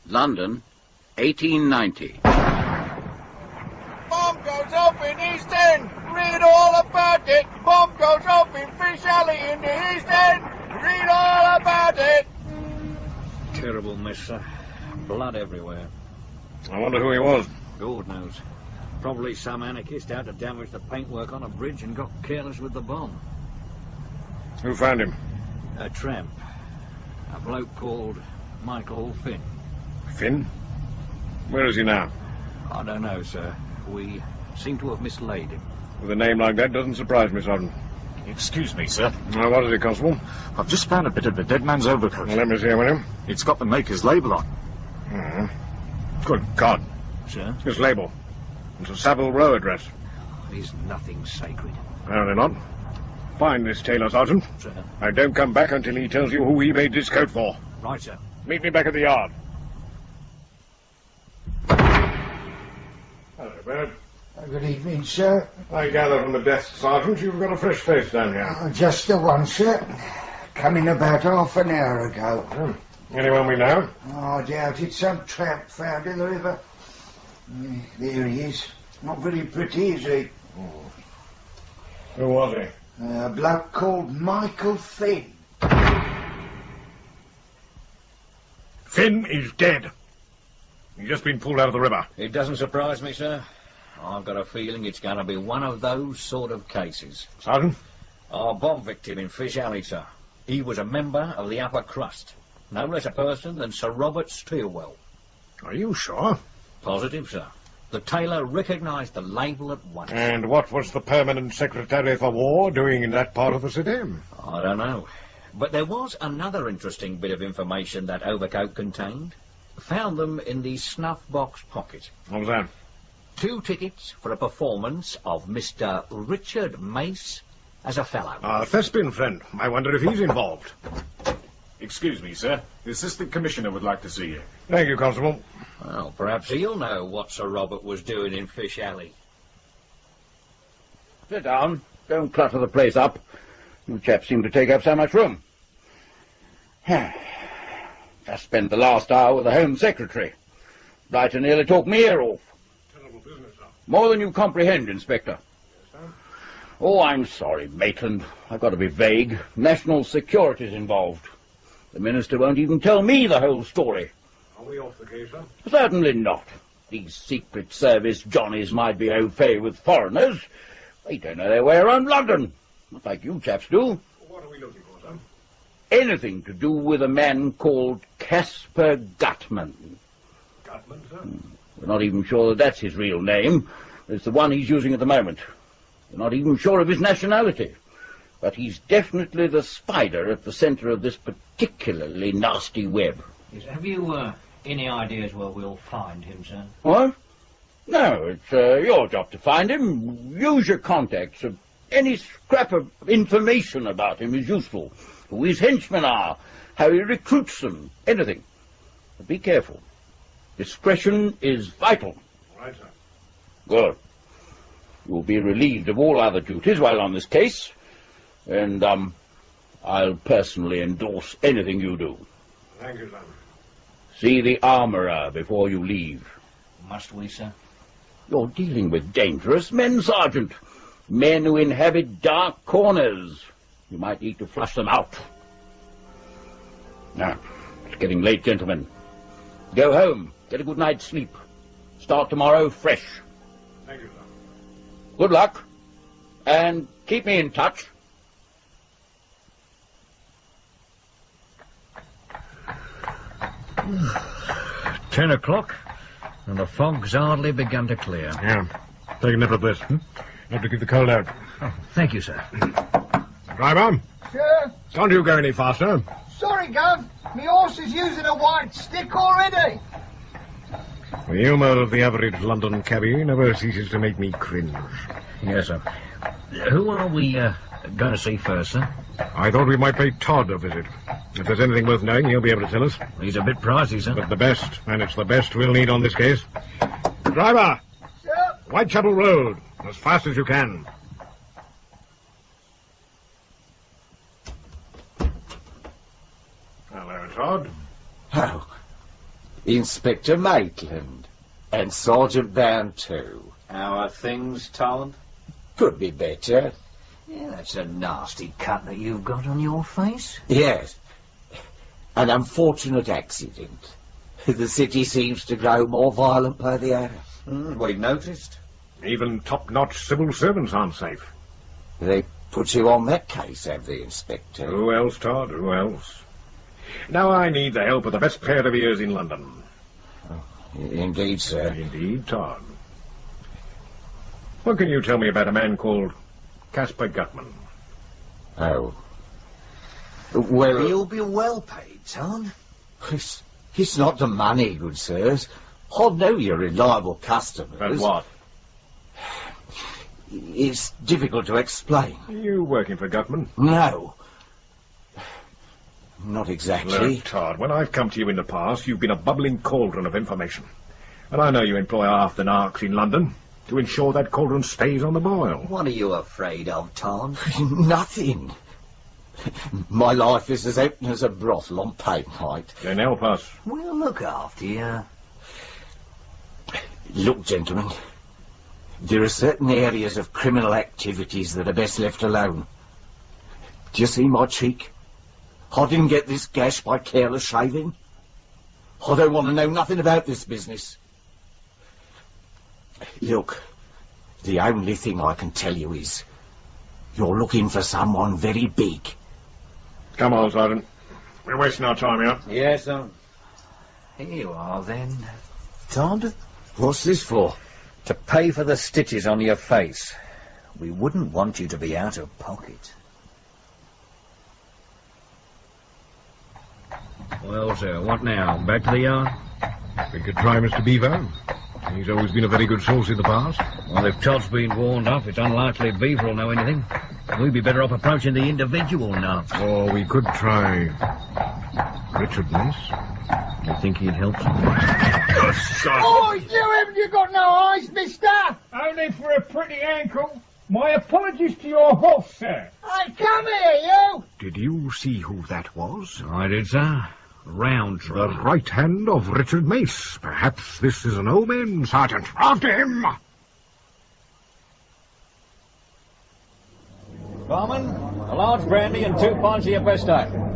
London, 1890. Bomb goes off in East End. Read all about it. Bomb goes off in Fish Alley in the East End. Read all about it. Terrible mess, sir. Blood everywhere. I wonder who he was. God knows. Probably some anarchist out to damage the paintwork on a bridge and got careless with the bomb. Who found him? A tramp. A bloke called Michael Finn. Finn? Where is he now? I don't know, sir. We seem to have mislaid him. With a name like that doesn't surprise me, Sergeant. Excuse me, sir. What is it, Constable? I've just found a bit of the dead man's overcoat. Well, let me see him, will you? It's got the maker's label on. Good God. Sir? This label. It's a Savile Row address. There's nothing sacred. Apparently not. Find this tailor, Sergeant. Sir? And don't come back until he tells you who he made this coat for. Right, sir. Meet me back at the yard. Hello, Bernard. Good evening, sir. I gather from the desk, Sergeant, you've got a fresh face down here. Just the one, sir. Come in about half an hour ago. Anyone we know? Oh, I doubt it. Some tramp found in the river. There he is. Not very pretty, is he? Who was he? A bloke called Michael Finn. Finn is dead. He's just been pulled out of the river. It doesn't surprise me, sir. I've got a feeling it's going to be one of those sort of cases. Sergeant? Our bomb victim in Fish Alley, sir. He was a member of the upper crust. No less a person than Sir Robert Steelwell. Are you sure? Positive, sir. The tailor recognised the label at once. And what was the Permanent Secretary for War doing in that part of the city? I don't know. But there was another interesting bit of information that overcoat contained. Found them in the snuff box pocket. What was that? 2 tickets for a performance of Mr. Richard Mace as a fellow. Our Thespian friend. I wonder if he's involved. Excuse me, sir. The Assistant Commissioner would like to see you. Thank you, Constable. Well, perhaps he'll know what Sir Robert was doing in Fish Alley. Sit down. Don't clutter the place up. You chaps seem to take up so much room. Just spent the last hour with the Home Secretary. Right and nearly talked me ear off. Terrible business, sir. More than you comprehend, Inspector. Yes, sir. Oh, I'm sorry, Maitland. I've got to be vague. National security's involved. The Minister won't even tell me the whole story. Are we off the case, sir? Certainly not. These Secret Service Johnnies might be au fait with foreigners. They don't know their way around London. Not like you chaps do. What are we looking for, sir? Anything to do with a man called Caspar Gutman. Gutman, sir? We're not even sure that that's his real name. It's the one he's using at the moment. We're not even sure of his nationality. But he's definitely the spider at the centre of this particularly nasty web. Yes, have you any ideas where we'll find him, sir? What? No, it's your job to find him. Use your contacts. Any scrap of information about him is useful. Who his henchmen are, how he recruits them, anything. But be careful. Discretion is vital. Right, sir. Good. You'll be relieved of all other duties while on this case. And, I'll personally endorse anything you do. Thank you, sir. See the armourer before you leave. Must we, sir? You're dealing with dangerous men, Sergeant. Men who inhabit dark corners. You might need to flush them out. Now, it's getting late, gentlemen. Go home, get a good night's sleep. Start tomorrow fresh. Thank you, sir. Good luck, and keep me in touch. Ten o'clock, and the fog's hardly begun to clear. Yeah. Take a nip of this. Have to keep the cold out. Oh, thank you, sir. Driver, Sir? can't you go any faster? Sorry, Gov. Me horse is using a white stick already. The humour of the average London cabby never ceases to make me cringe. Yes, sir. Who are we going to see first, sir? I thought we might pay Todd a visit. If there's anything worth knowing, he'll be able to tell us. He's a bit pricey, sir. But the best, and it's the best we'll need on this case. Driver! Sir? Whitechapel Road, as fast as you can. Hello, Todd. Oh, Inspector Maitland. And Sergeant Bound too. How are things, Todd? Could be better. Yeah, that's a nasty cut that you've got on your face. Yes. An unfortunate accident. The city seems to grow more violent by the hour. We've noticed. Even top-notch civil servants aren't safe. They put you on that case, have they, Inspector? Who else, Todd? Who else? Now I need the help of the best pair of ears in London. Indeed, sir. Indeed, Todd. What can you tell me about a man called Caspar Gutman? Oh. Well, He'll be well paid, Todd. it's not the money, good sirs. I know you're reliable customers. But what? It's difficult to explain. Are you working for Gutman? No. Not exactly. Look, Todd, when I've come to you in the past, you've been a bubbling cauldron of information. And I know you employ half the narcs in London to ensure that cauldron stays on the boil. What are you afraid of, Todd? Nothing. My life is as open as a brothel on paint night. Then help us. We'll look after you. Look, gentlemen, there are certain areas of criminal activities that are best left alone. Do you see my cheek? I didn't get this gash by careless shaving. I don't want to know nothing about this business. Look, the only thing I can tell you is you're looking for someone very big. Come on, Sergeant. We're wasting our time here. Yes, sir. Here you are, then. Todd? What's this for? To pay for the stitches on your face. We wouldn't want you to be out of pocket. Well, sir, what now? Back to the yard? We could try Mr. Beaver. He's always been a very good source in the past. Well, if Todd's been warned off, it's unlikely Beaver will know anything. We'd be better off approaching the individual now. Or we could try Richard Mace. You think he'd help? Oh, you haven't you got no eyes, mister? Only for a pretty ankle. My apologies to your horse, sir. Hey, come here, you! Did you see who that was? I did, sir. Roundtree. The right hand of Richard Mace. Perhaps this is an omen, Sergeant. After him! Barman, a large brandy and 2 pints of your best ale.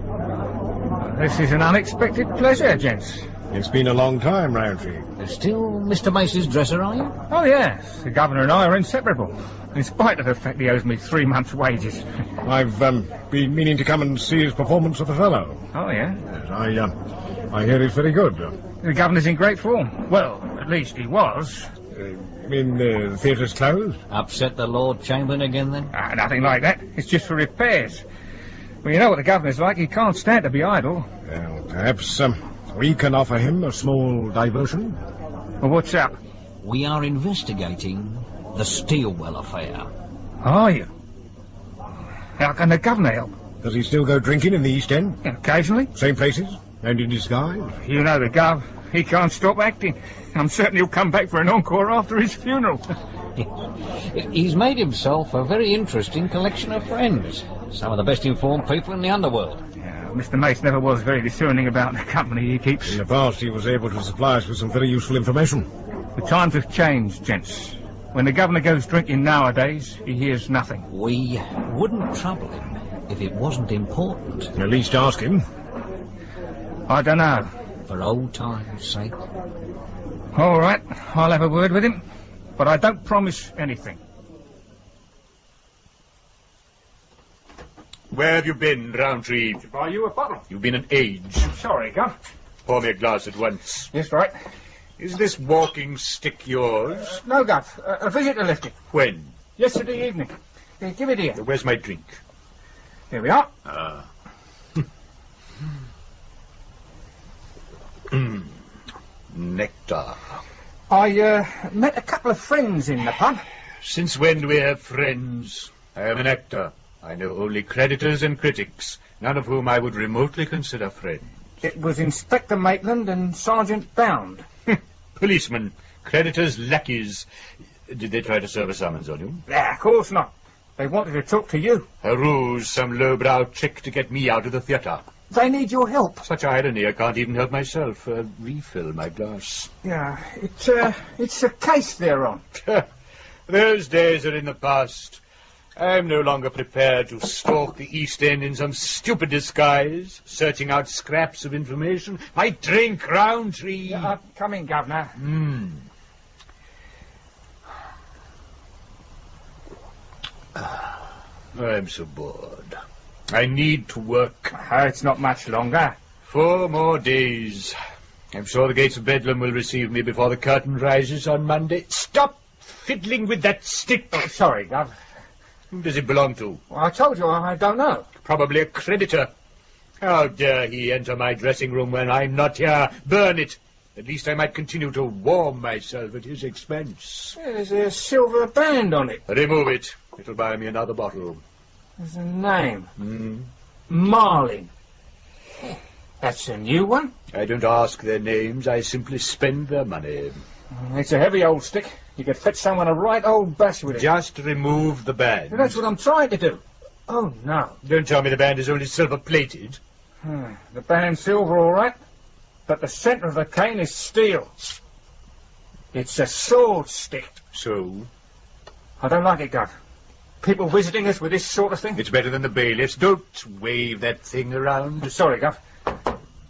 This is an unexpected pleasure, gents. It's been a long time, Roundtree. Still Mr. Mace's dresser, are you? Oh, yes. The governor and I are inseparable, in spite of the fact he owes me 3 months' wages. I've been meaning to come and see his performance of Othello. Oh, yeah? Yes, I hear it's very good. The governor's in great form. Well, at least he was. You mean the theatre's closed? Upset the Lord Chamberlain again, then? Nothing like that. It's just for repairs. Well, you know what the governor's like. He can't stand to be idle. Well, perhaps we can offer him a small diversion. Well, what's up? We are investigating the Steelwell affair. Are you? How can the governor help? Does he still go drinking in the East End? Occasionally. Same places? And in disguise? You know the gov. He can't stop acting. I'm certain he'll come back for an encore after his funeral. He's made himself a very interesting collection of friends. Some of the best informed people in the underworld. Yeah, Mr. Mace never was very discerning about the company he keeps. In the past, he was able to supply us with some very useful information. The times have changed, gents. When the governor goes drinking nowadays, he hears nothing. We wouldn't trouble him if it wasn't important. At least ask him. I don't know. For old time's sake. All right, I'll have a word with him, but I don't promise anything. Where have you been, Roundtree? To buy you a bottle. You've been an age. Sorry, Gov. Pour me a glass at once. Yes, right. Is this walking stick yours? No, Gov. A visitor left it. When? Yesterday evening. Here, give it here. Where's my drink? Here we are. Nectar. I met a couple of friends in the pub. Since when do we have friends? I am an actor. I know only creditors and critics, none of whom I would remotely consider friends. It was Inspector Maitland and Sergeant Bound. Policemen, creditors, lackeys. Did they try to serve a summons on you? Of course not. They wanted to talk to you. A ruse, some lowbrow trick to get me out of the theatre. They need your help. Such irony, I can't even help myself. Refill my glass. Yeah, it's a case they're on. Those days are in the past. I'm no longer prepared to stalk the East End in some stupid disguise, searching out scraps of information. My drink, Roundtree. Yeah, come in, Governor. I'm so bored. I need to work. It's not much longer. 4 more days. I'm sure the gates of Bedlam will receive me before the curtain rises on Monday. Stop fiddling with that stick. Oh, sorry, Gov. Who does it belong to? Well, I told you I don't know. Probably a creditor. How dare he enter my dressing room when I'm not here? Burn it. At least I might continue to warm myself at his expense. Yeah, there's a silver band on it. Remove it. It'll buy me another bottle. There's a name. Marlin. That's a new one? I don't ask their names. I simply spend their money. It's a heavy old stick. You could fetch someone a right old bash with it. Just remove the band. Well, that's what I'm trying to do. Oh, no. Don't tell me the band is only silver-plated. The band's silver, all right, but the centre of the cane is steel. It's a sword stick. So? I don't like it, Gov. People visiting us with this sort of thing. It's better than the bailiffs. Don't wave that thing around. I'm sorry, Gov.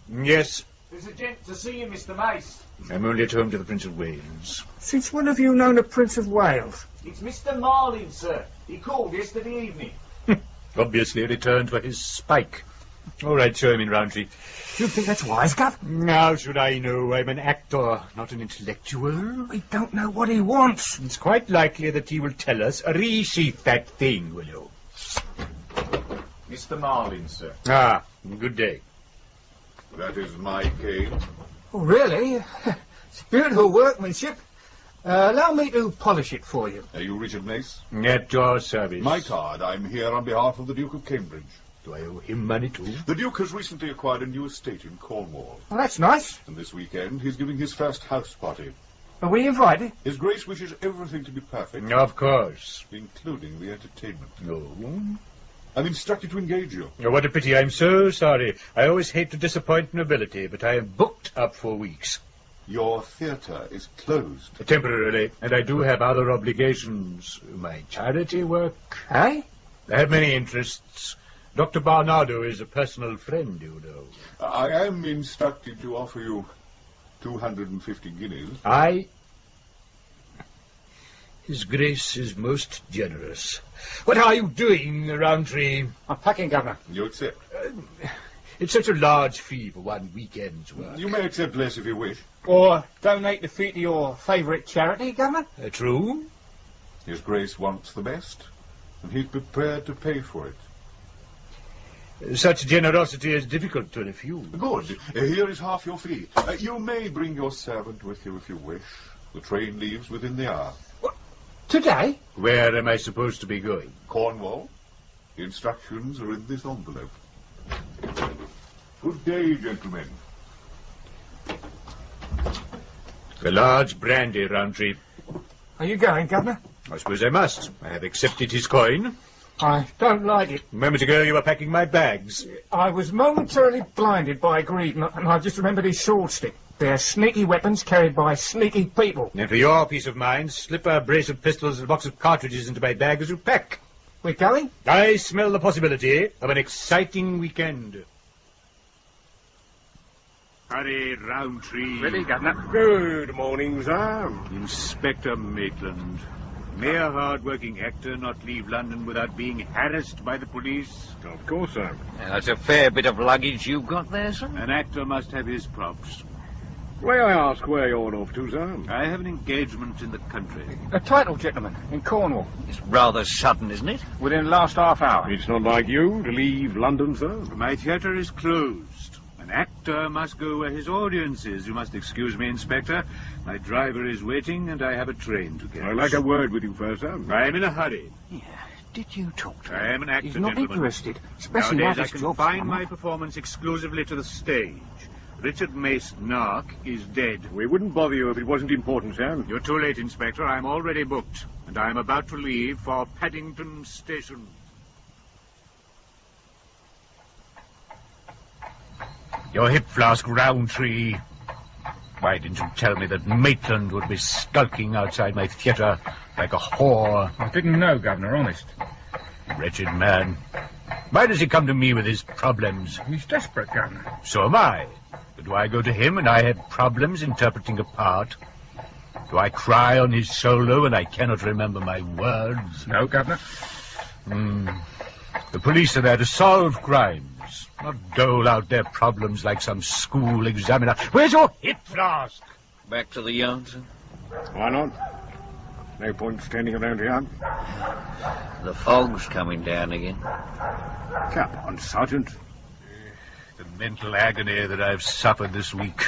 Yes? There's a gent to see you, Mr. Mace. I'm only at home to the Prince of Wales. Since when have you known the Prince of Wales? It's Mr. Marlin, sir. He called yesterday evening. Obviously a return for his spike. All right, show him in, Roundtree. You think that's wise, Gov? How should I know? I'm an actor, not an intellectual. We don't know what he wants. It's quite likely that he will tell us. Resheath that thing, will you? Mr. Marlin, sir. Ah, good day. That is my cane. Oh, really? It's beautiful workmanship. Allow me to polish it for you. Are you Richard Mace? At your service. My card. I'm here on behalf of the Duke of Cambridge. Do I owe him money too? The Duke has recently acquired a new estate in Cornwall. Well, that's nice. And this weekend he's giving his first house party. Are we invited? His Grace wishes everything to be perfect. Of course. Including the entertainment. No. I'm instructed to engage you. Oh, what a pity. I'm so sorry. I always hate to disappoint nobility, but I am booked up for weeks. Your theatre is closed. Temporarily, and I do have other obligations. My charity work. Eh? I have many interests. Dr. Barnardo is a personal friend, you know. I am instructed to offer you 250 guineas. His Grace is most generous. What are you doing, Roundtree? I'm packing, Governor. You accept? It's such a large fee for one weekend's work. You may accept less if you wish. Or donate the fee to your favourite charity, Governor? True. His Grace wants the best, and he's prepared to pay for it. Such generosity is difficult to refuse. Good. Here is half your fee. You may bring your servant with you if you wish. The train leaves within the hour. What? Today? Where am I supposed to be going? Cornwall. The instructions are in this envelope. Good day, gentlemen. A large brandy, Roundtree. Are you going, Governor? I suppose I must. I have accepted his coin. I don't like it. A moment ago you were packing my bags. I was momentarily blinded by greed, and I just remembered his sword stick. They're sneaky weapons carried by sneaky people. And for your peace of mind, slip a brace of pistols and a box of cartridges into my bag as you pack. We're going? I smell the possibility of an exciting weekend. Hurry, Roundtree. Ready, Governor. Good morning, sir. Inspector Maitland. May a hard-working actor not leave London without being harassed by the police? Of course, sir. That's a fair bit of luggage you've got there, sir. An actor must have his props. May I ask where you're off to, sir? I have an engagement in the country. A title, gentlemen, in Cornwall. It's rather sudden, isn't it? Within the last half hour. It's not like you to leave London, sir. My theatre is closed. An actor must go where his audience is. You must excuse me, Inspector. My driver is waiting, and I have a train to catch. I'd like a word with you first, sir. I am in a hurry. Yeah. Did you talk to him? I am an actor, He's not gentlemen. interested, especially Nowadays now I this job's confine come my up. performance exclusively to the stage. Richard Mace, Nark, is dead. We wouldn't bother you if it wasn't important, sir. You're too late, Inspector. I'm already booked, and I'm about to leave for Paddington Station. Your hip flask, Roundtree. Why didn't you tell me that Maitland would be skulking outside my theatre like a whore? I didn't know, Governor, honest. Wretched man. Why does he come to me with his problems? He's desperate, Governor. So am I. But do I go to him and I have problems interpreting a part? Do I cry on his solo when I cannot remember my words? No, Governor. The police are there to solve crimes, not dole out their problems like some school examiner. Where's your hip flask? Back to the yard, sir? Why not? No point standing around here. The fog's coming down again. Cap on, Sergeant. The mental agony that I've suffered this week.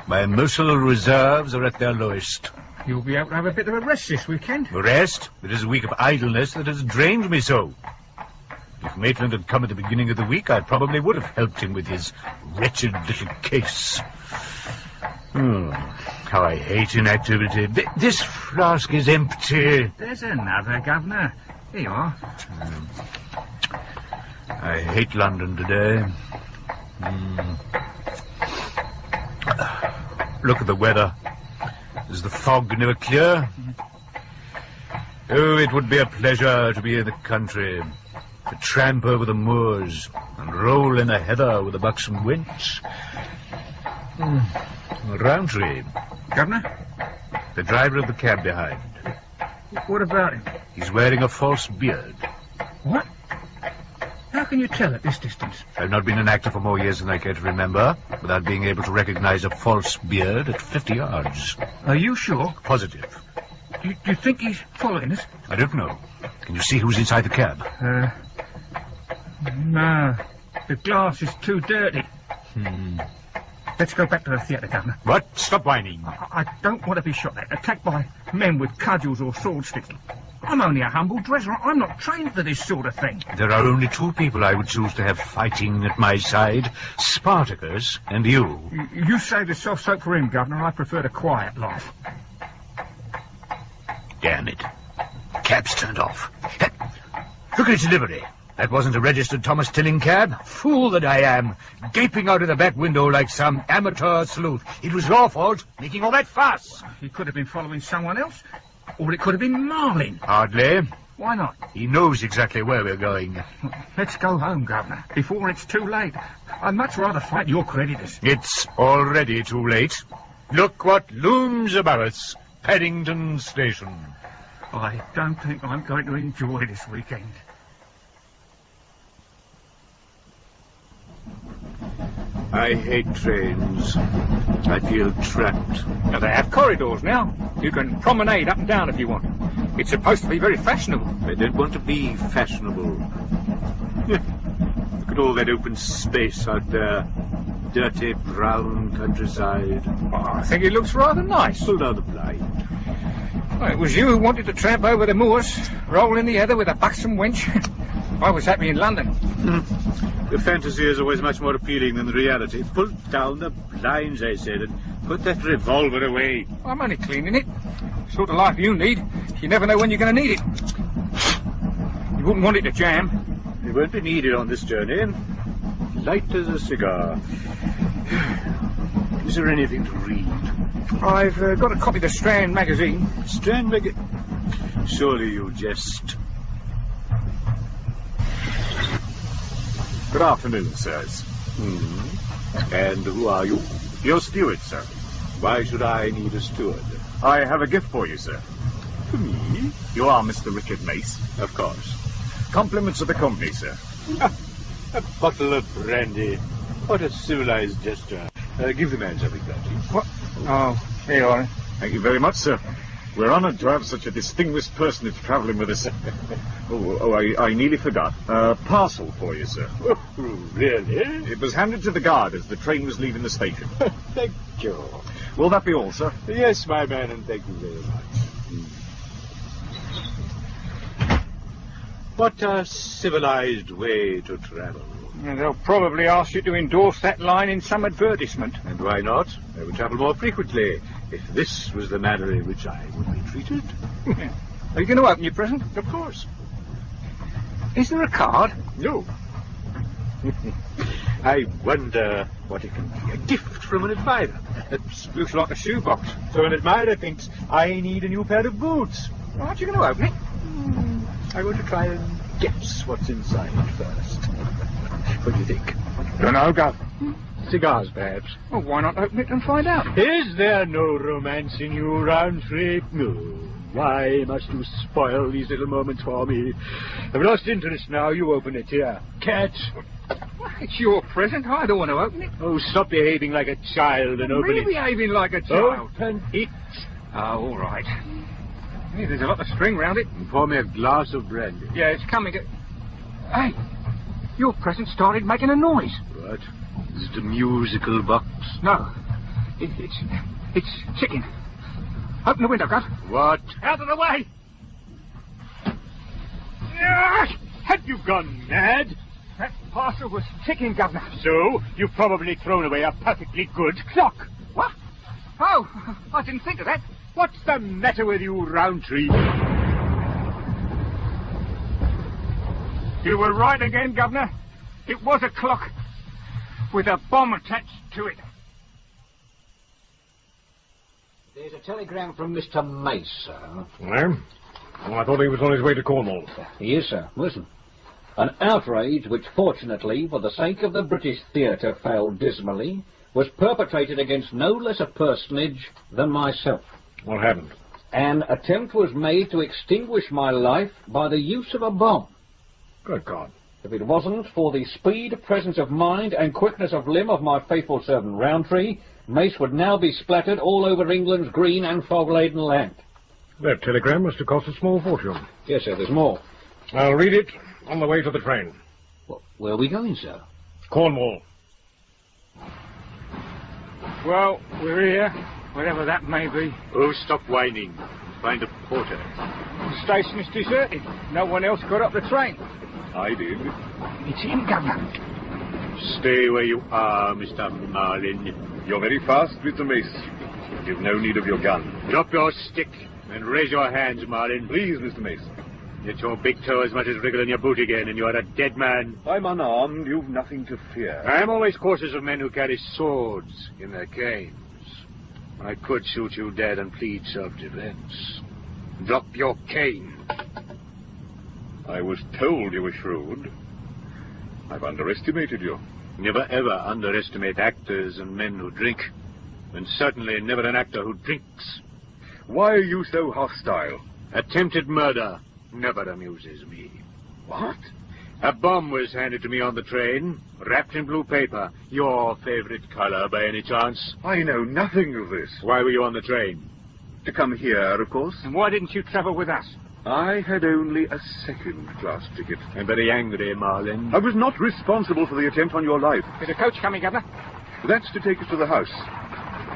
My emotional reserves are at their lowest. You'll be able to have a bit of a rest this weekend. A rest? It is a week of idleness that has drained me so. If Maitland had come at the beginning of the week, I probably would have helped him with his wretched little case. How I hate inactivity. This flask is empty. There's another, Governor. Here you are. I hate London today. Look at the weather. Is the fog never clear? Oh, it would be a pleasure to be in the country, to tramp over the moors and roll in the heather with a buxom wench. Roundtree. Governor? The driver of the cab behind. What about him? He's wearing a false beard. What? How can you tell at this distance? I've not been an actor for more years than I care to remember, without being able to recognize a false beard at 50 yards. Are you sure? Positive. Do you think he's following us? I don't know. Can you see who's inside the cab? No. The glass is too dirty. Let's go back to the theatre, Governor. What? Stop whining. I don't want to be shot at, attacked by men with cudgels or sword sticks. I'm only a humble dresser. I'm not trained for this sort of thing. There are only two people I would choose to have fighting at my side. Spartacus and you. You save the soft soap for him, Governor. I prefer the quiet life. Damn it. Cab's turned off. Look at its livery. That wasn't a registered Thomas Tilling cab. Fool that I am. Gaping out of the back window like some amateur sleuth. It was your fault, making all that fuss. He could have been following someone else. Or it could have been Marlin. Hardly. Why not? He knows exactly where we're going. Let's go home, Governor, before it's too late. I'd much rather fight your creditors. It's already too late. Look what looms above us. Paddington Station. I don't think I'm going to enjoy this weekend. I hate trains. I feel trapped. Now, they have corridors now. You can promenade up and down if you want. It's supposed to be very fashionable. I don't want to be fashionable. Look at all that open space out there. Dirty, brown countryside. Oh, I think it looks rather nice. Pull down the blind. Well, it was you who wanted to tramp over the moors, roll in the heather with a buxom wench. I was happy in London. The fantasy is always much more appealing than the reality. Pull down the blinds, I said, and put that revolver away. I'm only cleaning it. Sort of life you need. You never know when you're going to need it. You wouldn't want it to jam. It won't be needed on this journey. Light as a cigar. Is there anything to read? I've got a copy of the Strand magazine. Strand magazine? Surely you jest. Good afternoon, sirs. And who are you? Your steward, sir. Why should I need a steward? I have a gift for you, sir. To me? You are Mr. Richard Mace. Of course. Compliments of the company, sir. A bottle of brandy. What a civilized gesture. Give the man something, Bertie. What? Oh, here you are. Thank you very much, sir. We're honoured to have such a distinguished personage travelling with us. I nearly forgot. Parcel for you, sir. Oh, really? It was handed to the guard as the train was leaving the station. Thank you. Will that be all, sir? Yes, my man, and thank you very much. What a civilized way to travel. They'll probably ask you to endorse that line in some advertisement. And why not? I would travel more frequently if this was the manner in which I would be treated. Are you going to open your present? Of course. Is there a card? No. I wonder what it can be. A gift from an admirer. It looks like a shoebox. So an admirer thinks, I need a new pair of boots. Aren't you going to open it? I want to try and guess what's inside first. What do you think? Don't know, Gov. Cigars, perhaps. Well, why not open it and find out? Is there no romance in you, Roundtree? No. Why must you spoil these little moments for me? I've lost interest now. You open it here. Cat. It's your present. I don't want to open it. Oh, stop behaving like a child and open it. Behaving like a child. Open it. Oh, all right. Hey, there's a lot of string round it. And pour me a glass of brandy. Yeah, it's coming. Hey, your present started making a noise. What? Is it a musical box? No. It's ticking. Open the window, Gov. What? Out of the way! Have you gone mad? That parcel was ticking, Governor. So, you've probably thrown away a perfectly good clock. What? Oh, I didn't think of that. What's the matter with you, Roundtree? You were right again, Governor. It was a clock with a bomb attached to it. There's a telegram from Mr. Mace, sir. Well, I thought he was on his way to Cornwall. He is, sir. Listen. An outrage which, fortunately, for the sake of the British theatre, failed dismally, was perpetrated against no less a personage than myself. What happened? An attempt was made to extinguish my life by the use of a bomb. Good God. If it wasn't for the speed, presence of mind, and quickness of limb of my faithful servant Roundtree, Mace would now be splattered all over England's green and fog-laden land. That telegram must have cost a small fortune. Yes, sir, there's more. I'll read it on the way to the train. Well, where are we going, sir? Cornwall. Well, we're here, wherever that may be. Oh, stop whining. Find a porter. The station is deserted. No one else got up the train. I did. It's him, Governor. Stay where you are, Mr. Marlin. You're very fast, Mr. Mace. You've no need of your gun. Drop your stick and raise your hands, Marlin. Please, Mr. Mace. Get your big toe as much as wriggle in your boot again, and you are a dead man. I'm unarmed. You've nothing to fear. I am always cautious of men who carry swords in their canes. I could shoot you dead and plead self-defense. Drop your cane. I was told you were shrewd. I've underestimated you. Never ever underestimate actors and men who drink. And certainly never an actor who drinks. Why are you so hostile? Attempted murder never amuses me. What? A bomb was handed to me on the train, wrapped in blue paper. Your favorite color, by any chance? I know nothing of this. Why were you on the train? To come here, of course. And why didn't you travel with us? I had only a second-class ticket. I'm very angry, Marlin. I was not responsible for the attempt on your life. There's a coach coming, Governor. That's to take us to the house.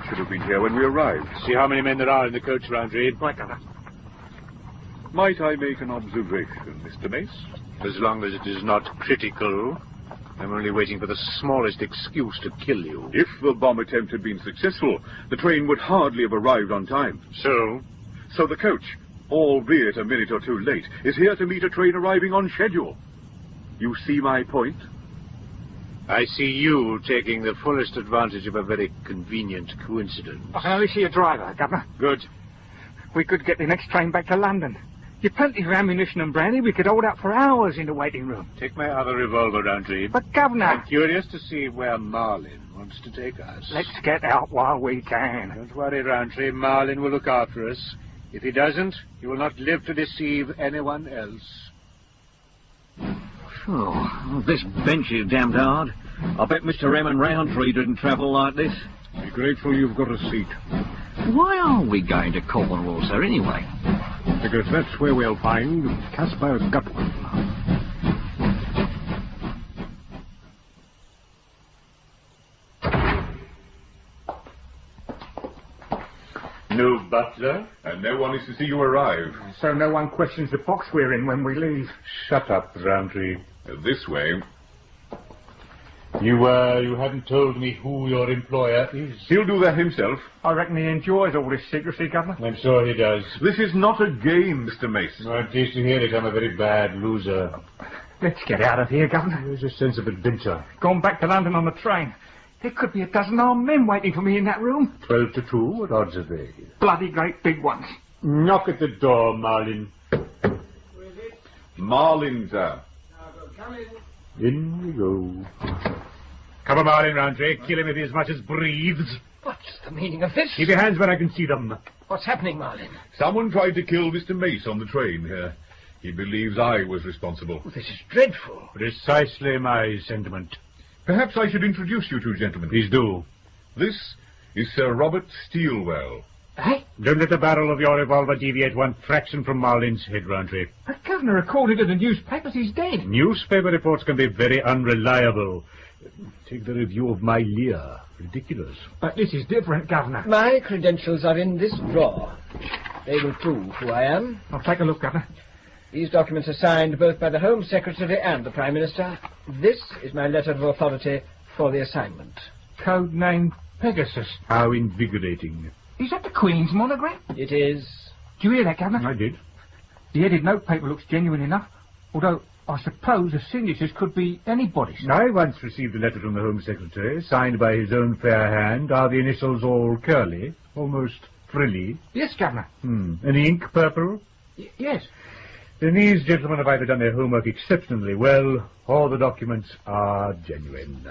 Should have been here when we arrived. See how many men there are in the coach, Roundtree. Right, Governor. Might I make an observation, Mr. Mace? As long as it is not critical. I'm only waiting for the smallest excuse to kill you. If the bomb attempt had been successful, the train would hardly have arrived on time. So? So the coach, albeit a minute or two late, is here to meet a train arriving on schedule. You see my point? I see you taking the fullest advantage of a very convenient coincidence. I can only see a driver, Governor. Good. We could get the next train back to London. You've plenty of ammunition and brandy. We could hold out for hours in the waiting room. Take my other revolver, Roundtree. But, Governor... I'm curious to see where Marlin wants to take us. Let's get out while we can. Don't worry, Roundtree. Marlin will look after us. If he doesn't, he will not live to deceive anyone else. Oh, this bench is damned hard. I bet Mr. M and Roundtree didn't travel like this. Be grateful you've got a seat. Why are we going to Cornwall, sir, anyway? Because that's where we'll find Caspar Gutman. No butler, and no one is to see you arrive. So no one questions the box we're in when we leave. Shut up, Roundtree. This way. You haven't told me who your employer is. He'll do that himself. I reckon he enjoys all this secrecy, Governor. I'm sure he does. This is not a game, Mr. Mace. I'm pleased to hear it. I'm a very bad loser. Let's get out of here, Governor. There's a sense of adventure. Gone back to London on the train. There could be a dozen armed men waiting for me in that room. 12 to 2, what odds are they? Bloody great big ones. Knock at the door, Marlin. Who is it? Marlin, sir. Come in. In we go. Come on, Marlin, Roundtree. Kill him if he as much as breathes. What's the meaning of this? Keep your hands where I can see them. What's happening, Marlin? Someone tried to kill Mr. Mace on the train here. He believes I was responsible. Oh, this is dreadful. Precisely my sentiment. Perhaps I should introduce you two gentlemen. Please do. This is Sir Robert Steelwell. Eh? Don't let the barrel of your revolver deviate one fraction from Marlin's head, Roundtree. But Governor recorded in the newspapers he's dead. Newspaper reports can be very unreliable. Take the review of my Lear. Ridiculous. But this is different, Governor. My credentials are in this drawer. They will prove who I am. I'll take a look, Governor. These documents are signed both by the Home Secretary and the Prime Minister. This is my letter of authority for the assignment. Code name Pegasus. How invigorating. Is that the Queen's monogram? It is. Do you hear that, Governor? I did. The headed notepaper looks genuine enough, although I suppose the signatures could be anybody's. I once received a letter from the Home Secretary, signed by his own fair hand. Are the initials all curly, almost frilly? Yes, Governor. And the ink purple? Yes. Then these gentlemen have either done their homework exceptionally well, or the documents are genuine.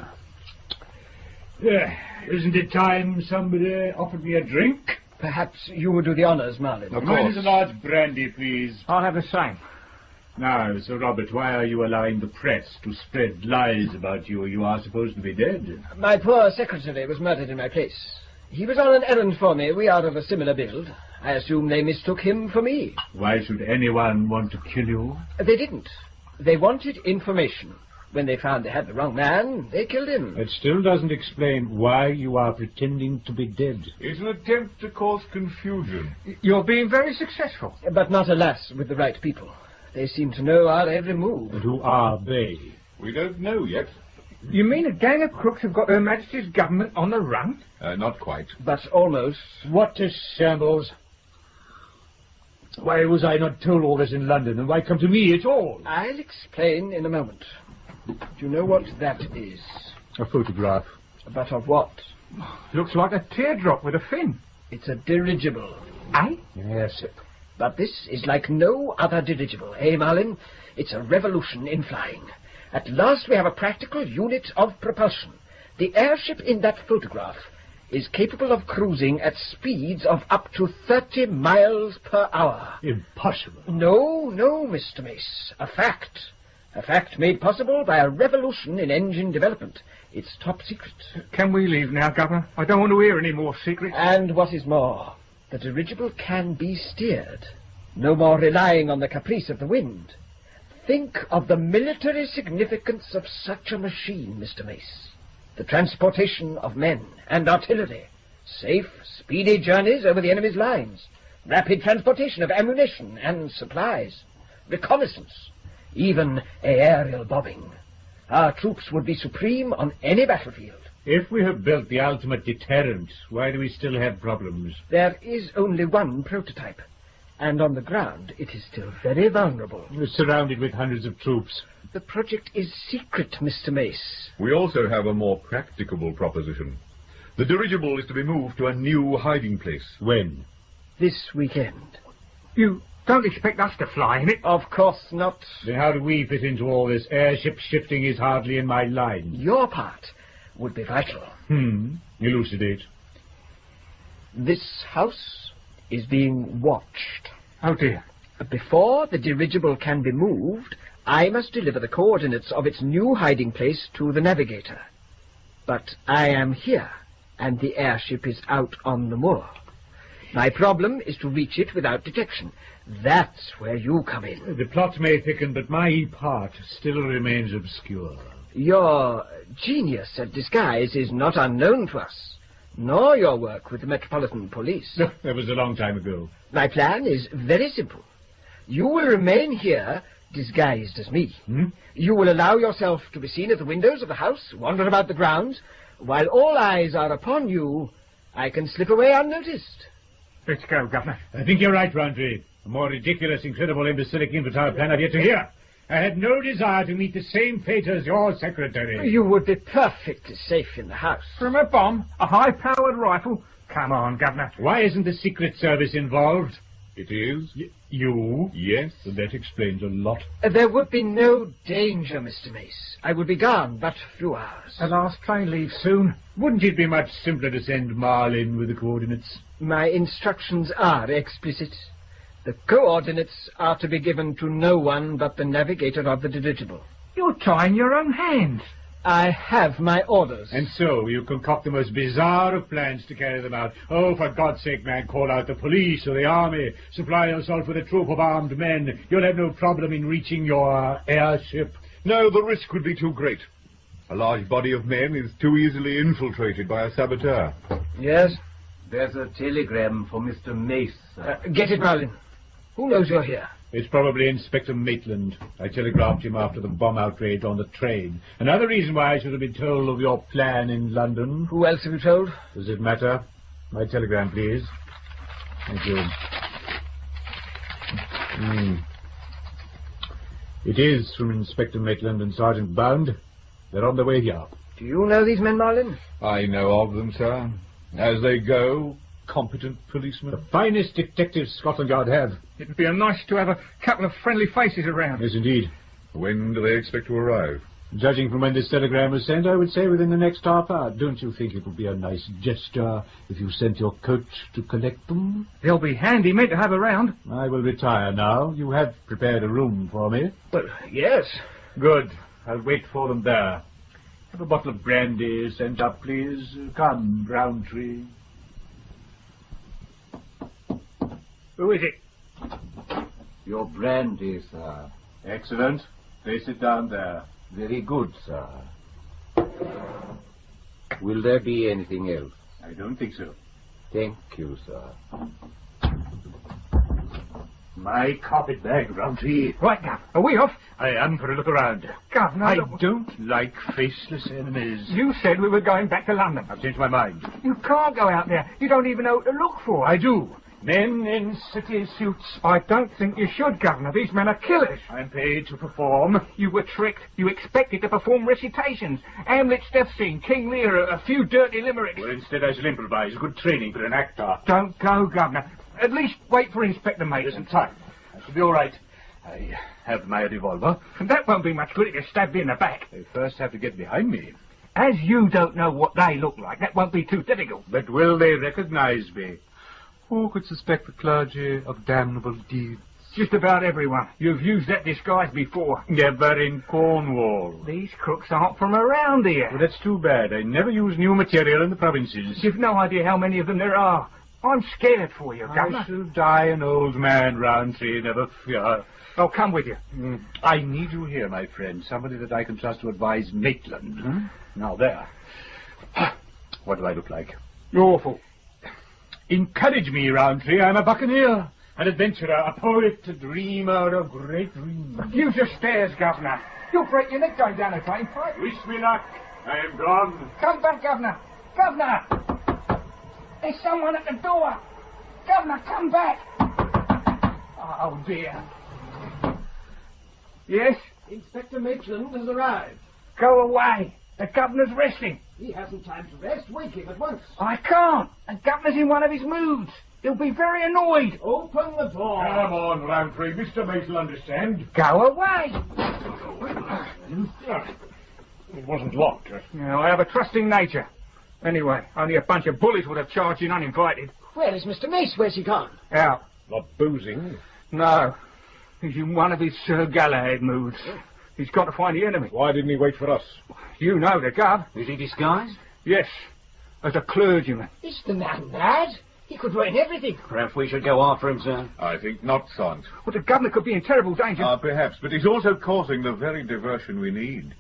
Isn't it time somebody offered me a drink? Perhaps you would do the honours, Marlin. Mine is a large brandy, please. I'll have the same. Now, Sir Robert, why are you allowing the press to spread lies about you? You are supposed to be dead. My poor secretary was murdered in my place. He was on an errand for me. We are of a similar build. I assume they mistook him for me. Why should anyone want to kill you? They didn't. They wanted information. When they found they had the wrong man, they killed him. It still doesn't explain why you are pretending to be dead. It's an attempt to cause confusion. You're being very successful. But not, alas, with the right people. They seem to know our every move. And who are they? We don't know yet. You mean a gang of crooks have got Her Majesty's government on the run? Not quite. But almost. What a shambles. Why was I not told all this in London, and why come to me at all? I'll explain in a moment. Do you know what that is? A photograph. But of what? Looks like a teardrop with a fin. It's a dirigible. Eh? Yes. But this is like no other dirigible, eh, Marlin? It's a revolution in flying. At last we have a practical unit of propulsion. The airship in that photograph is capable of cruising at speeds of up to 30 miles per hour. Impossible. No, Mr. Mace. A fact. A fact made possible by a revolution in engine development. It's top secret. Can we leave now, Governor? I don't want to hear any more secrets. And what is more, the dirigible can be steered. No more relying on the caprice of the wind. Think of the military significance of such a machine, Mr. Mace. The transportation of men and artillery. Safe, speedy journeys over the enemy's lines. Rapid transportation of ammunition and supplies. Reconnaissance. Even aerial bombing. Our troops would be supreme on any battlefield. If we have built the ultimate deterrent, why do we still have problems? There is only one prototype, and on the ground it is still very vulnerable. We're surrounded with hundreds of troops. The project is secret, Mr. Mace. We also have a more practicable proposition. The dirigible is to be moved to a new hiding place. When? This weekend. You don't expect us to fly in it? Of course not. Then how do we fit into all this? Airship shifting is hardly in my line. Your part would be vital. Elucidate. This house is being watched. Oh, dear. Before the dirigible can be moved, I must deliver the coordinates of its new hiding place to the navigator. But I am here, and the airship is out on the moor. My problem is to reach it without detection. That's where you come in. The plot may thicken, but my part still remains obscure. Your genius at disguise is not unknown to us, nor your work with the Metropolitan Police. That was a long time ago. My plan is very simple. You will remain here, disguised as me. You will allow yourself to be seen at the windows of the house, wander about the grounds. While all eyes are upon you, I can slip away unnoticed. Let's go, Governor. I think you're right, Roundtree. A more ridiculous, incredible, imbecilic, infantile plan I've yet to hear. I had no desire to meet the same fate as your secretary. You would be perfectly safe in the house. From a bomb? A high-powered rifle? Come on, Governor. Why isn't the Secret Service involved? It is? You? Yes. That explains a lot. There would be no danger, Mr. Mace. I would be gone but a few hours. The last train leaves soon. Wouldn't it be much simpler to send Marl in with the coordinates? My instructions are explicit. The coordinates are to be given to no one but the navigator of the dirigible. You're tying your own hands. I have my orders. And so you concoct the most bizarre of plans to carry them out. Oh, for God's sake, man, call out the police or the army. Supply yourself with a troop of armed men. You'll have no problem in reaching your airship. No, the risk would be too great. A large body of men is too easily infiltrated by a saboteur. Yes? There's a telegram for Mr. Mace, sir. Get it, Merlin. Who knows you're here? It's probably Inspector Maitland. I telegraphed him after the bomb outrage on the train. Another reason why I should have been told of your plan in London. Who else have you told? Does it matter? My telegram, please. Thank you. It is from Inspector Maitland and Sergeant Bound. They're on their way here. Do you know these men, Marlin? I know of them, sir. As they go, competent policemen. The finest detectives Scotland Yard have. It'd be nice to have a couple of friendly faces around. Yes, indeed. When do they expect to arrive? Judging from when this telegram was sent, I would say within the next half hour. Don't you think it would be a nice gesture if you sent your coach to collect them? They'll be handy men to have around. I will retire now. You have prepared a room for me. Well, yes. Good. I'll wait for them there. Have a bottle of brandy sent up, please. Come, Roundtree. Who is it? Your brandy, sir. Excellent. Place it down there. Very good, sir. Will there be anything else? I don't think so. Thank you, sir. My carpet bag, Roundtree. Right now, are we off? I am for a look around. Governor, I don't like faceless enemies. You said we were going back to London. I've changed my mind. You can't go out there. You don't even know what to look for. I do. Men in city suits. I don't think you should, Governor. These men are killers. I'm paid to perform. You were tricked. You expected to perform recitations. Hamlet's death scene, King Lear, a few dirty limericks. Well, instead I shall improvise. Good training for an actor. Don't go, Governor. At least wait for Inspector Maitland. There's time. I shall be all right. I have my revolver. That won't be much good if you stab me in the back. They first have to get behind me. As you don't know what they look like, that won't be too difficult. But will they recognize me? Who could suspect the clergy of damnable deeds? Just about everyone. You've used that disguise before. Never in Cornwall. These crooks aren't from around here. Well, that's too bad. I never use new material in the provinces. You've no idea how many of them there are. I'm scared for you, Governor. I shall die an old man, Roundtree, never fear. I'll come with you. I need you here, my friend. Somebody that I can trust to advise Maitland. Now, there. What do I look like? You're awful. Encourage me, Roundtree. I'm a buccaneer, an adventurer, a poet, a dreamer of great dreams. Use your stairs, Governor. You'll break your neck going down a drain pipe. Wish me luck. I am gone. Come back, Governor. Governor! There's someone at the door. Governor, come back. Oh, dear. Yes? Inspector Maitland has arrived. Go away. The Governor's resting. He hasn't time to rest. Wake him at once. I can't. The Governor's in one of his moods. He'll be very annoyed. Open the door. Come on, Roundtree. Mr. Mace will understand. Go away. It wasn't locked. I have a trusting nature. Anyway, only a bunch of bullies would have charged in uninvited. Where is Mr. Mace? Where's he gone? Out. Not boozing. No. He's in one of his Sir Galahad moods. He's got to find the enemy. Why didn't he wait for us? You know the Gov. Is he disguised? Yes. As a clergyman. Is the man mad? He could ruin everything. Perhaps we should go after him, sir. I think not, Sergeant. Well, the Governor could be in terrible danger. Perhaps, but he's also causing the very diversion we need.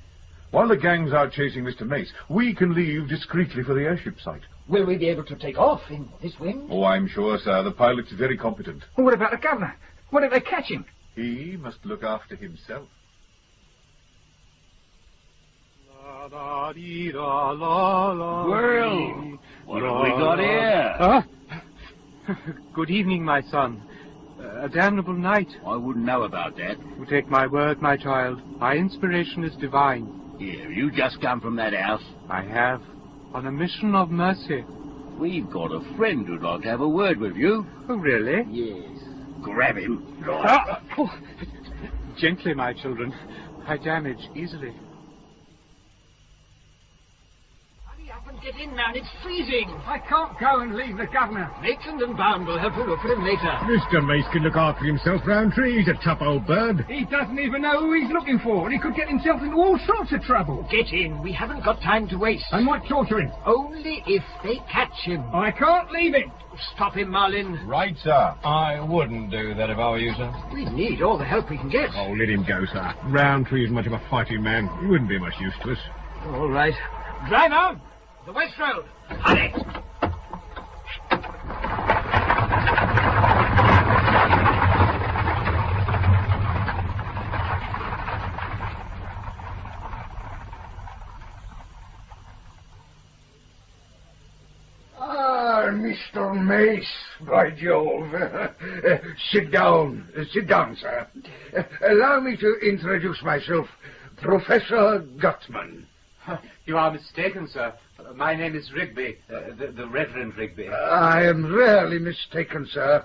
While the gang's out chasing Mr. Mace, we can leave discreetly for the airship site. Will we be able to take off in this wind? Oh, I'm sure, sir. The pilot's very competent. Well, what about the Governor? What if they catch him? He must look after himself. Well, what have we got here? Huh? Good evening, my son. A damnable night. I wouldn't know about that. You take my word, my child. My inspiration is divine. Here, you just come from that house? I have. On a mission of mercy. We've got a friend who'd like to have a word with you. Oh, really? Yes. Grab him. Gently, my children. I damage easily. Hurry up and get in, man. It's freezing. I can't go and leave the governor. Maitland and Bound will have to look for him later. Mr. Mace can look after himself, Roundtree. He's a tough old bird. He doesn't even know who he's looking for, and he could get himself into all sorts of trouble. Get in. We haven't got time to waste. I might torture him. Only if they catch him. I can't leave him. Stop him, Marlin. Right, sir. I wouldn't do that if I were you, sir. We need all the help we can get. Oh, let him go, sir. Roundtree is much of a fighting man. He wouldn't be much use to us. All right. Driver! The West Road. Hurry! Mr. Mace, by Jove. Sit down, sir. Allow me to introduce myself, Professor Gutman. You are mistaken, sir. My name is Rigby, the Reverend Rigby. I am rarely mistaken, sir.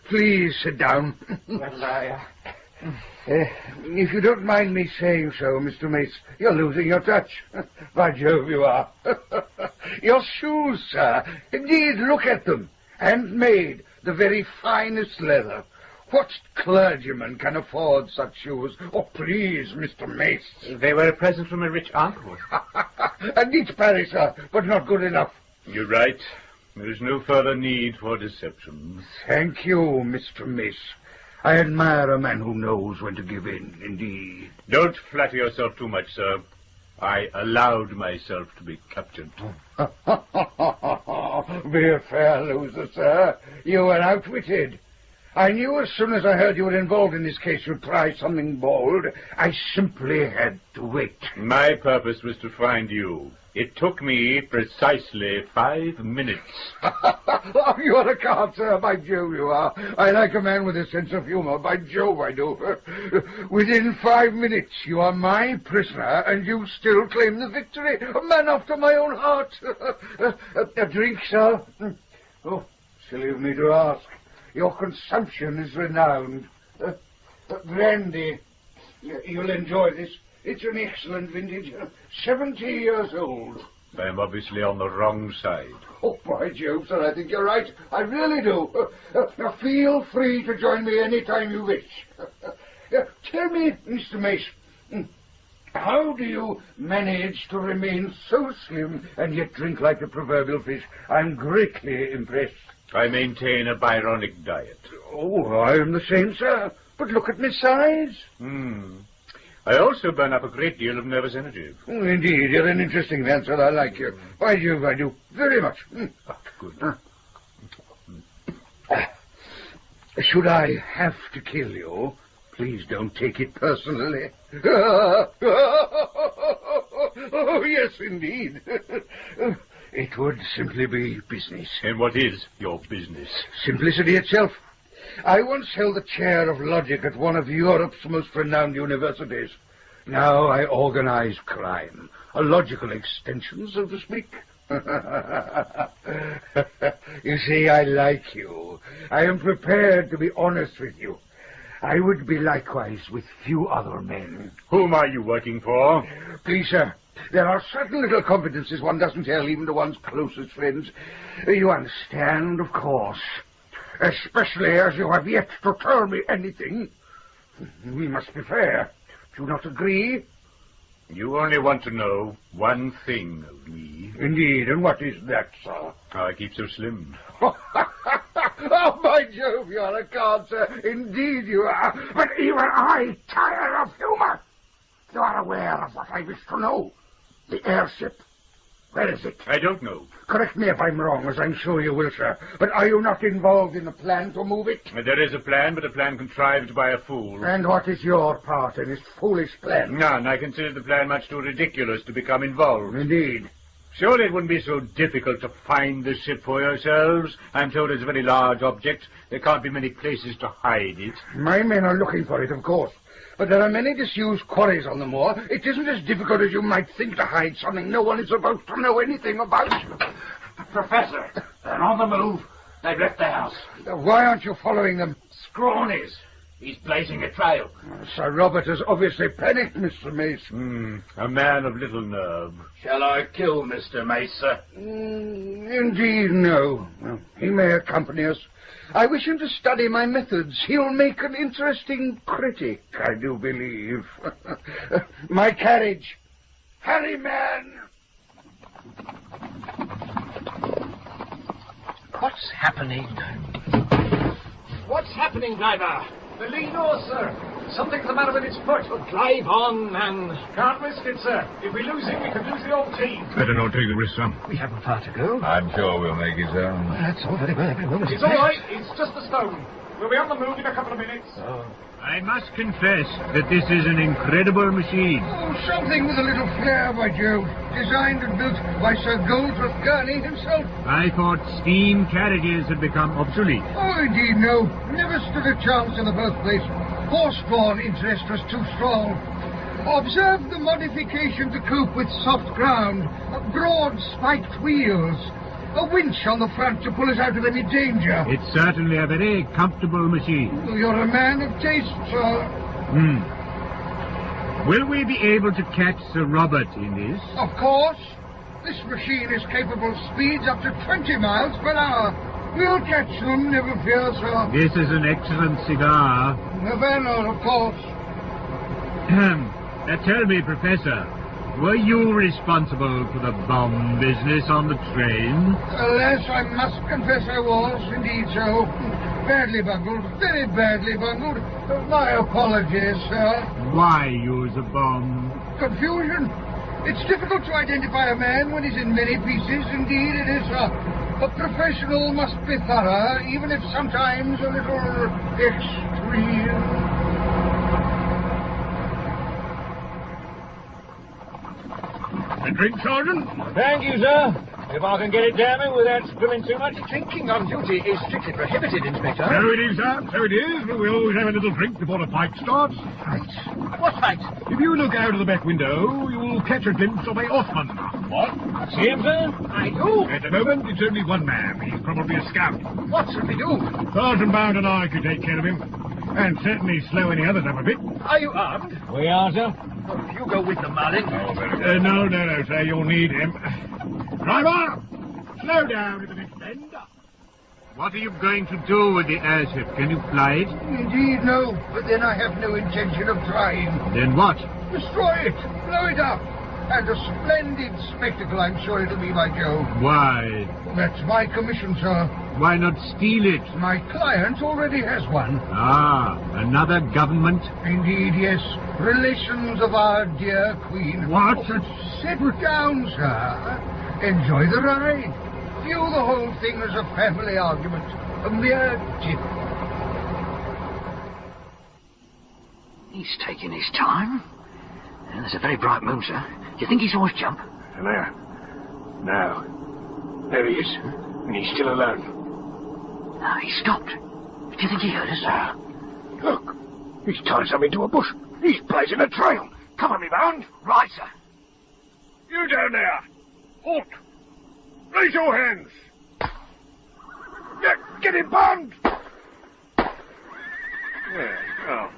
Please sit down. Well, if you don't mind me saying so, Mr. Mace, you're losing your touch. By Jove, you are. Your shoes, sir. Indeed, look at them. Handmade, the very finest leather. What clergyman can afford such shoes? Oh, please, Mr. Mace. They were a present from a rich uncle. A neat parry, sir, but not good enough. You're right. There is no further need for deception. Thank you, Mr. Mace. I admire a man who knows when to give in, indeed. Don't flatter yourself too much, sir. I allowed myself to be captured. Be a fair loser, sir. You were outwitted. I knew as soon as I heard you were involved in this case you'd try something bold. I simply had to wait. My purpose was to find you. It took me precisely 5 minutes. Oh, you're a card, sir. By Jove, you are. I like a man with a sense of humor. By Jove, I do. Within 5 minutes, you are my prisoner, and you still claim the victory. A man after my own heart. A drink, sir? Oh, silly of me to ask. Your consumption is renowned. Brandy. You'll enjoy this. It's an excellent vintage. 70 years old. I am obviously on the wrong side. Oh, by Jove, sir, I think you're right. I really do. Now, feel free to join me any time you wish. Tell me, Mr. Mace, how do you manage to remain so slim and yet drink like a proverbial fish? I'm greatly impressed. I maintain a Byronic diet. Oh, I am the same, sir. But look at my size. I also burn up a great deal of nervous energy. Oh, indeed, you're an interesting man, sir. I like you. By Jove, I do. Very much. Good. Should I have to kill you, please don't take it personally. Oh, yes, indeed. It would simply be business. And what is your business? Simplicity itself. I once held the chair of logic at one of Europe's most renowned universities. Now I organize crime. A logical extension, so to speak. You see, I like you. I am prepared to be honest with you. I would be likewise with few other men. Whom are you working for? Please, sir. There are certain little confidences one doesn't tell even to one's closest friends. You understand, of course. Especially as you have yet to tell me anything. We must be fair. Do you not agree? You only want to know one thing of me. Indeed, and what is that, sir? How I keep so slim. Oh, by Jove, you're a card, sir. Indeed you are. But even I tire of humor. You are aware of what I wish to know. The airship. Where is it? I don't know. Correct me if I'm wrong, as I'm sure you will, sir. But are you not involved in the plan to move it? There is a plan, but a plan contrived by a fool. And what is your part in this foolish plan? None. I consider the plan much too ridiculous to become involved. Indeed. Surely it wouldn't be so difficult to find the ship for yourselves. I'm told it's a very large object. There can't be many places to hide it. My men are looking for it, of course. But there are many disused quarries on the moor. It isn't as difficult as you might think to hide something no one is supposed to know anything about. Professor, they're on the move. They've left the house. Why aren't you following them? Scrawn is. He's blazing a trail. Sir Robert has obviously panicked, Mr. Mace. A man of little nerve. Shall I kill Mr. Mace, sir? Indeed, no. Well, he may accompany us. I wish him to study my methods. He'll make an interesting critic, I do believe. My carriage. Hurry, man! What's happening? What's happening, driver? The lee north, sir. Something's the matter with its foot. Well, drive on, man. Can't risk it, sir. If we lose him, we could lose the old team. Better not take the risk, son. We haven't far to go. I'm sure we'll make it, sir. That's all very well. Every moment It's all right. It's just a stone. We'll be on the move in a couple of minutes. I must confess that this is an incredible machine. Oh, something with a little flair, by Jove. Designed and built by Sir Goldsworth Gurney himself. I thought steam carriages had become obsolete. Oh, indeed, no. Never stood a chance in the birthplace. Horse-drawn interest was too strong. Observe the modification to cope with soft ground. Broad spiked wheels. A winch on the front to pull us out of any danger. It's certainly a very comfortable machine. You're a man of taste, sir. Will we be able to catch Sir Robert in this? Of course. This machine is capable of speeds up to 20 miles per hour. We'll catch them, never fear, sir. This is an excellent cigar. Havana, of course. Tell me, Professor, were you responsible for the bomb business on the train? Alas, I must confess I was, indeed so. Badly bungled, very badly bungled. My apologies, sir. Why use a bomb? Confusion. It's difficult to identify a man when he's in many pieces. Indeed, it is, sir. A professional must be thorough, even if sometimes a little extreme. A drink, Sergeant? Thank you, sir. If I can get it down me without spilling too much. Drinking on duty is strictly prohibited, Inspector. So it is, sir. So it is. But we always have a little drink before a fight starts. Fight? What fight? If you look out of the back window, you'll catch a glimpse of a Osman. What? See him, sir? I do. At the moment, it's only one man. He's probably a scout. What should we do? Sergeant Bound and I could take care of him. And certainly slow any others up a bit. Are you armed? We are, sir. Oh, if you go with them, Marlin. Oh, very good. No, sir. You'll need him. Driver! Slow down at the next bend. What are you going to do with the airship? Can you fly it? Indeed, no. But then I have no intention of trying. Then what? Destroy it. Blow it up. And a splendid spectacle, I'm sure it'll be, by Jove. Why? That's my commission, sir. Why not steal it? My client already has one. Ah, another government? Indeed, yes. Relations of our dear Queen. What? Sit down, sir. Enjoy the ride. View the whole thing as a family argument. A mere tip. He's taking his time. There's a very bright moon, sir. Do you think he saw us jump? There. No. There he is. And he's still alone. No, he stopped. Do you think he heard us? Look. He's tied something to a bush. He's blazing a trail. Come on, me bound. Right, sir. You down there. Halt. Raise your hands. Get him bound. Yeah, well,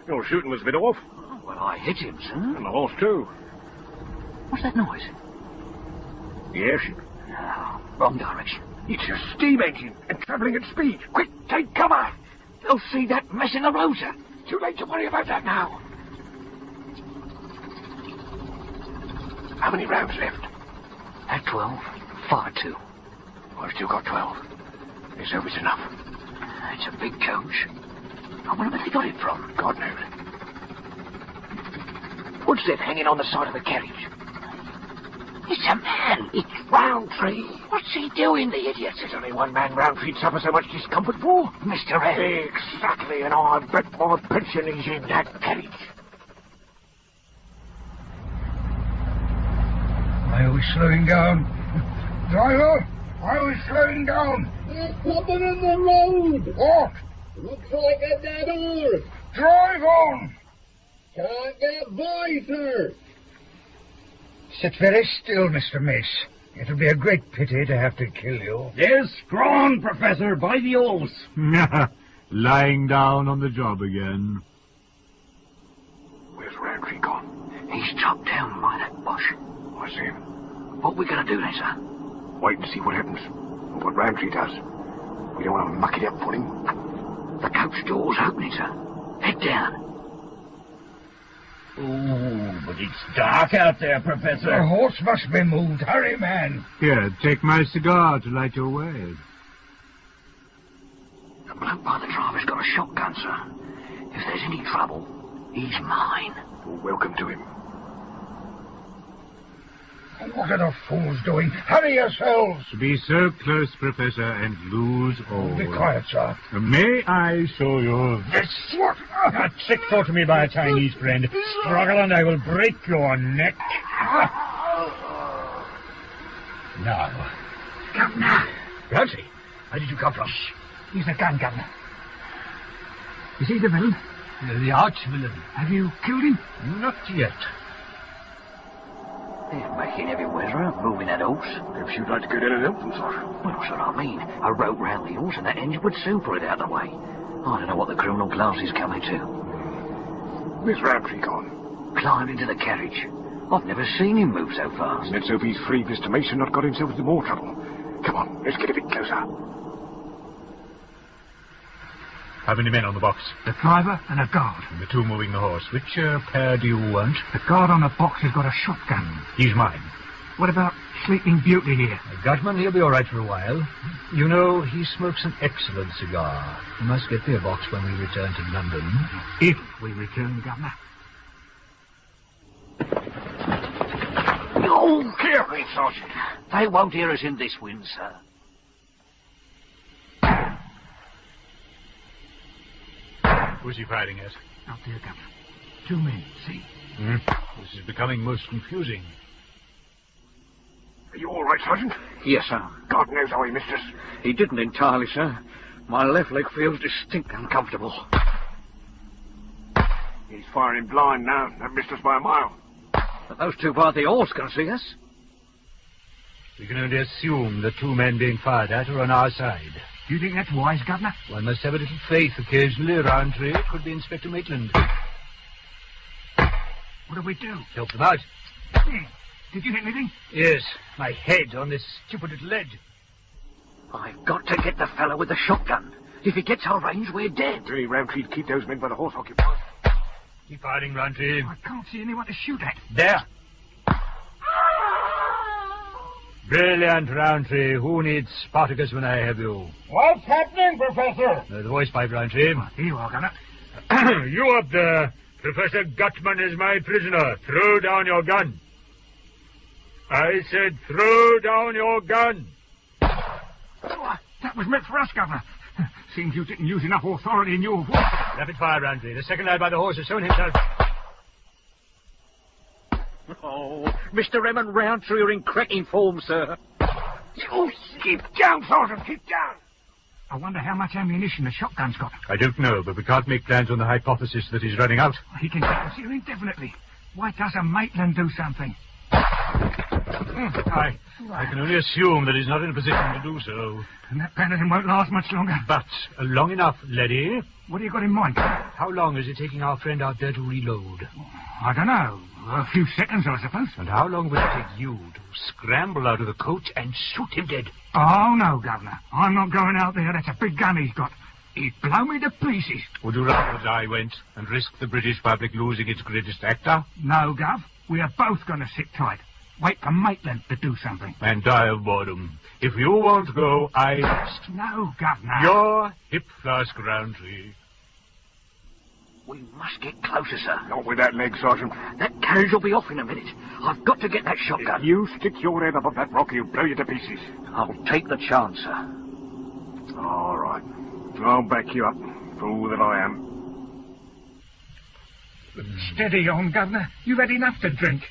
your shooting was a bit off. Well, I hit him, sir. And the horse, too. What's that noise? The airship. No, wrong direction. It's a steam engine and travelling at speed. Quick, take cover. They'll see that mess in the road, sir. Too late to worry about that now. How many rounds left? At 12, fire 2. I've still got 12. Let's hope it's enough. It's a big coach. I wonder where they got it from. God knows. What's that hanging on the side of the carriage? It's a man. It's Roundtree. What's he doing, the idiot? There's only one man Roundtree'd suffer so much discomfort for. Mr. L. Exactly, and I bet my pension he's in that carriage. My was slowing down. Driver, I was slowing down. There's something in the road. What? Looks like a dead horse. Drive on. Can't get by, sir. Sit very still, Mr. Mace. It'll be a great pity to have to kill you. Yes, go on, Professor, by the oars. Lying down on the job again. Where's Roundtree gone? He's chopped down by that bush. I see him. What we gonna do then, sir? Wait and see what happens. And what Roundtree does. We don't want to muck it up for him. The coach door's opening, sir. Head down. Oh, but it's dark out there, Professor. The horse must be moved. Hurry, man. Here, take my cigar to light your way. The bloke by the driver's got a shotgun, sir. If there's any trouble, he's mine. You're welcome to him. What are the fools doing? Hurry yourselves. To be so close, Professor, and lose all. Be quiet, sir. May I show you this? What? A trick taught to me by a Chinese friend. Struggle and I will break your neck. Now. Governor. Roundtree, how did you come from? He's a gun, Governor. Is he the villain? The arch-villain. Have you killed him? Not yet. They're making heavy weather, moving that horse. Perhaps you'd like to go down and help them, sir. Well, that's what I mean. A rope round the horse and that engine would soon put it out of the way. I don't know what the criminal class is coming to. Where's Roundtree gone? Climbed into the carriage. I've never seen him move so fast. Let's hope he's freed Mr. Mace and not got himself into more trouble. Come on, let's get a bit closer. How many men on the box? The driver and a guard. And the two moving the horse. Which pair do you want? The guard on the box has got a shotgun. He's mine. What about Sleeping Beauty here? Gutman, he'll be all right for a while. You know, he smokes an excellent cigar. We must get their box when we return to London. If we return, Governor. Oh, careful, Sergeant. They won't hear us in this wind, sir. Who's he firing at? Out there, Governor. 2 men, see? This is becoming most confusing. Are you all right, Sergeant? Yes, sir. God knows how he missed us. He didn't entirely, sir. My left leg feels distinct uncomfortable. He's firing blind now. That missed us by a mile. But those two by the horse can see us. We can only assume the 2 men being fired at are on our side. Do you think that's wise, Governor? One must have a little faith occasionally. Roundtree, it could be Inspector Maitland. What do we do? Help them out. Did you hit anything? Yes, my head on this stupid little ledge. I've got to get the fellow with the shotgun. If he gets our range, we're dead. Really, Roundtree, keep those men by the horse occupied. Keep firing, Roundtree. I can't see anyone to shoot at. There. Brilliant, Roundtree. Who needs Spartacus when I have you? What's happening, Professor? The voice pipe, Roundtree. Here you are, Governor. You up there. Professor Gutman is my prisoner. Throw down your gun. I said throw down your gun. That was meant for us, Governor. Seems you didn't use enough authority in your voice. Rapid fire, Roundtree. The second lad by the horse has shown himself. Oh, Mr. M and Roundtree are in cracking form, sir. Oh, keep down, Sergeant, keep down. I wonder how much ammunition the shotgun's got. I don't know, but we can't make plans on the hypothesis that he's running out. He can keep us here indefinitely. Why doesn't Maitland do something? I can only assume that he's not in a position to do so. And that paladin won't last much longer. But long enough, laddie. What have you got in mind? How long is it taking our friend out there to reload? I don't know. A few seconds, I suppose. And how long will it take you to scramble out of the coach and shoot him dead? Oh, no, Governor. I'm not going out there. That's a big gun he's got. He'd blow me to pieces. Would you rather that I went and risk the British public losing its greatest actor? No, Gov. We are both going to sit tight. Wait for Maitland to do something. And die of boredom. If you won't go, I must. No, Governor. Your hip flask, Roundtree. We must get closer, sir. Not with that leg, Sergeant. That carriage will be off in a minute. I've got to get that shotgun. If you stick your head up on that rock, he'll blow you to pieces. I'll take the chance, sir. All right. I'll back you up, fool that I am. Steady on, Governor. You've had enough to drink.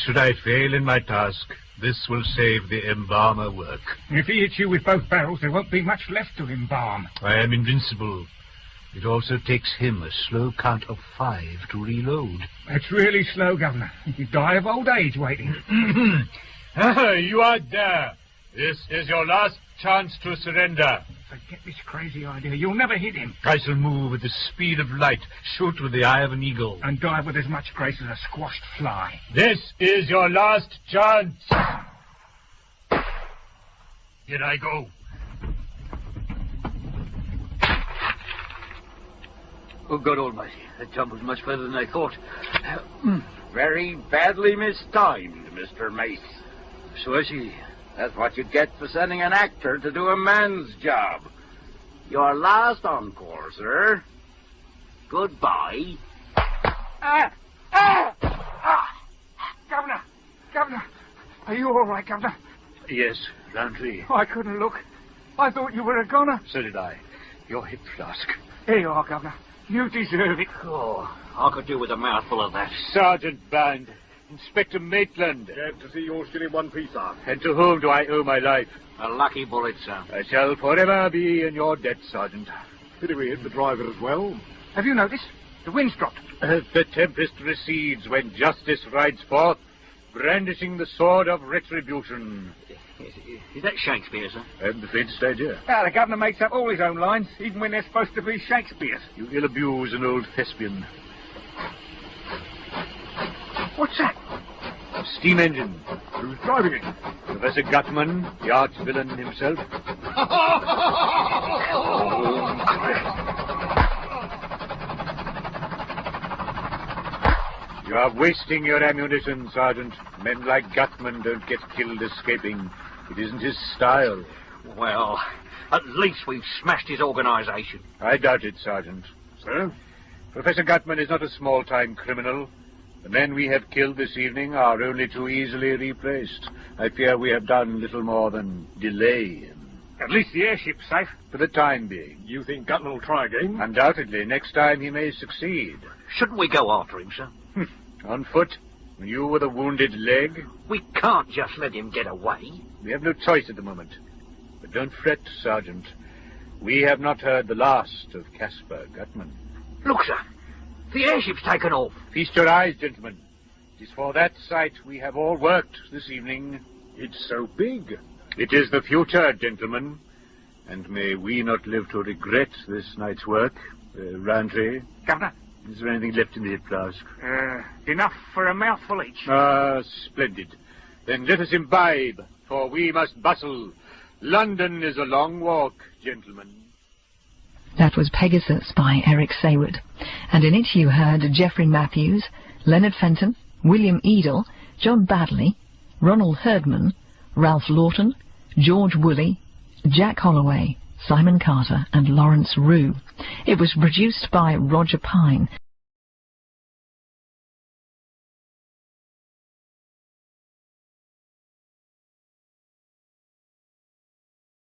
Should I fail in my task, this will save the embalmer work. If he hits you with both barrels, there won't be much left to embalm. I am invincible. It also takes him a slow count of 5 to reload. That's really slow, Governor. You die of old age waiting. You are there. This is your last chance to surrender. Forget this crazy idea. You'll never hit him. I shall move at the speed of light, shoot with the eye of an eagle. And dive with as much grace as a squashed fly. This is your last chance. Here I go. Oh, God almighty, that jump was much better than I thought. Very badly mistimed, Mr. Mace. So I see. That's what you get for sending an actor to do a man's job. Your last encore, sir. Goodbye. Governor! Are you all right, Governor? Yes, Roundtree. I couldn't look. I thought you were a goner. So did I. Your hip flask. Here you are, Governor. You deserve it. Oh, I could do with a mouthful of that. Sergeant Band, Inspector Maitland. Glad to see you're still in one piece, sir. And to whom do I owe my life? A lucky bullet, sir. I shall forever be in your debt, Sergeant. Pity we hit the driver as well. Have you noticed? The wind's dropped. The tempest recedes when justice rides forth, brandishing the sword of retribution. Is that Shakespeare, sir? And the faintest idea. Now, the Governor makes up all his own lines, even when they're supposed to be Shakespeare's. You ill-abuse an old thespian. What's that? A steam engine. Who's driving it? Professor Gutman, the arch-villain himself. You are wasting your ammunition, Sergeant. Men like Gutman don't get killed escaping. It isn't his style. Well, at least we've smashed his organisation. I doubt it, Sergeant. Sir? Professor Gutman is not a small-time criminal. The men we have killed this evening are only too easily replaced. I fear we have done little more than delay him. At least the airship's safe. For the time being. You think Gutman will try again? Undoubtedly. Next time he may succeed. Shouldn't we go after him, sir? On foot? You with a wounded leg? We can't just let him get away. We have no choice at the moment. But don't fret, Sergeant. We have not heard the last of Caspar Gutman. Look, sir. The airship's taken off. Feast your eyes, gentlemen. It is for that sight we have all worked this evening. It's so big. It is the future, gentlemen. And may we not live to regret this night's work. Roundtree? Governor? Is there anything left in the flask? Enough for a mouthful each. Ah, splendid. Then let us imbibe, for we must bustle. London is a long walk, gentlemen. That was Pegasus by Eric Saward, and in it you heard Geoffrey Matthews, Leonard Fenton, William Edel, John Badley, Ronald Herdman, Ralph Lawton, George Woolley, Jack Holloway, Simon Carter and Lawrence Rue. It was produced by Roger Pine